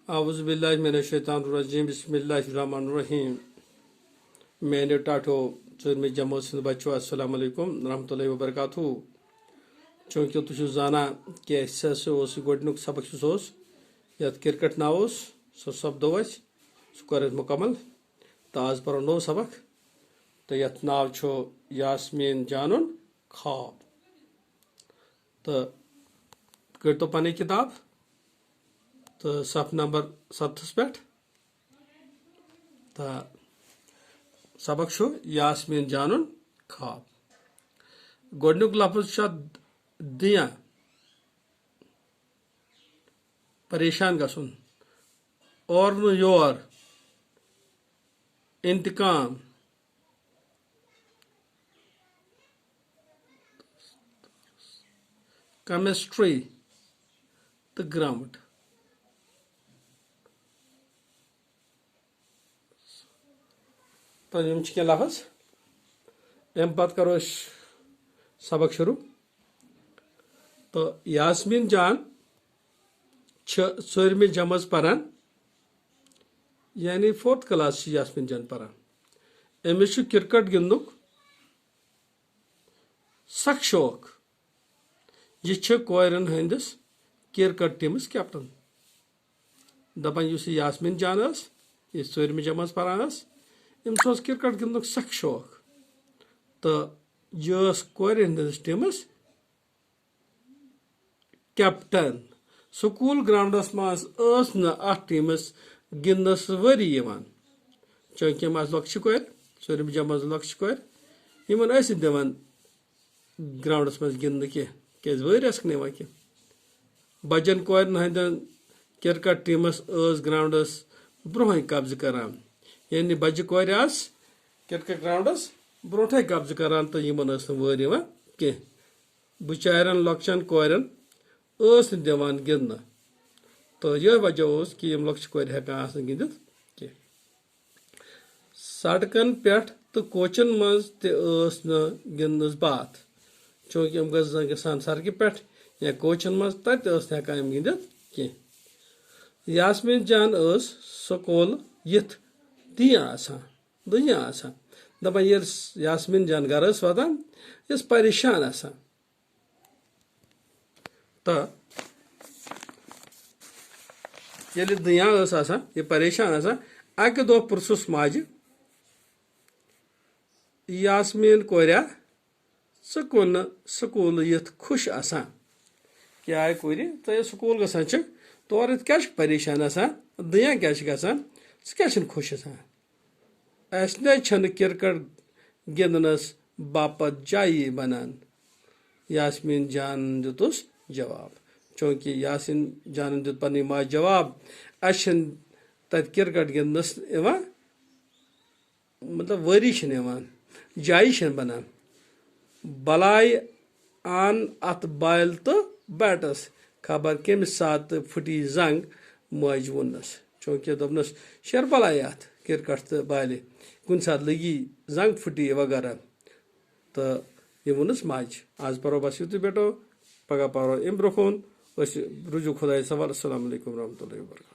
आउज़ुबिल्लाहि मिनश्शैतानिर्रजीम बिस्मिल्लाहिर्रहमानिर्रहीम। मैंने टाठो चुरमि जमो सिंध बच्चो अस्सलाम वालेकुम रहमतुल्लाहि व बरकातहू। चूंकि तुझु जाना कि गोडनुक सबक यत क्रिकेट नाव सो सपदो सह कर मुकम्मल तो आज परो नो सबक तो यत नाव छो यास्मीन जानन ख्वाब। तो कर तो पनी किताब तो सफ नंबर 7 पे तो सबक छो यास्मीन जानन ख्वाब। गोडनुक लफ्ज दिया परेशान गसुन और न योर इंतकाम केमिस्ट्री तो ग्राउंड। तो यम क्या लफ्ज अम पत करो सबक शुरू। तो यास्मीन जान 4वीं जमज परान यानी 4th क्लास यास्मीन जान परान। अमिस क्रिकेट गिंदुक सख शौक। यह कोरन हंदिस क्रिकेट टीमस कैप्टन। दपान यास्मीन जान 4वीं जमज परान अम्स क्रिकेट गिंदुक सख शौक तो यह कोर हंदिस टीमस कैप्टन। स्कूल ग्राउंडस मज टीमस गिंदस वरी चूंकि लक्ष्य कोर 4वीं जमज लक्ष्य कोर दिवान ग्राउंडस मज गिंद क्या वरी निवान क्या बजन कोरन हंद क्रिकेट टीमस ग्राउंडस ब्रोह कब्ज करान यानी बज कोर क्रिकेट ग्राउंडस ब्रोह कब्ज करान तो वरी कह बिचारन लक्चन कोरन दिवान गिंद। तो यह वजह कि लक्ष्य कोर हेकान गिंदित कह सड़कन पे तो कोचन मज गिंदनस बात चूंकि गसान सड़क पे या कोचन मज तत हेकान गिंदित कह। यास्मीन जान स्कूल यथ दिया दपान यास्मीन जान घर वातान परेशान तो ये दिया यह परेशान अक दो पुरसुस माज यास्मीन कोरिया ज़ुन स्कूल यथ खुश क्या कोर तो स्कूल गसान तौर क्या परेशान दिया क्या गसान क्या खुश अस क्रिकेट गिंदनस बापत जाई बनान। यास्मीन जान दितुस जवाब चूंकि यास्मीन जान दित पन्नी माज जवाब अस तत क्रिकेट गिंदनस मतलब वरी जाई बनान बलाय आन अत बाल तो बैटस खबर कमिस सात फुटी जंग मज वोनस चूंकि दोपनस शर बलाय अत क्रिकेट तो बाले कुन सात लगी जंग फुटी वगैरह तो ये वोनस माज आज परो बस युत बेटो पगह परो अम ब्रोह रुजू खुदा सवाल। अस्सलाम वालेकुम रहमतुल्लाहि व बरकातहू।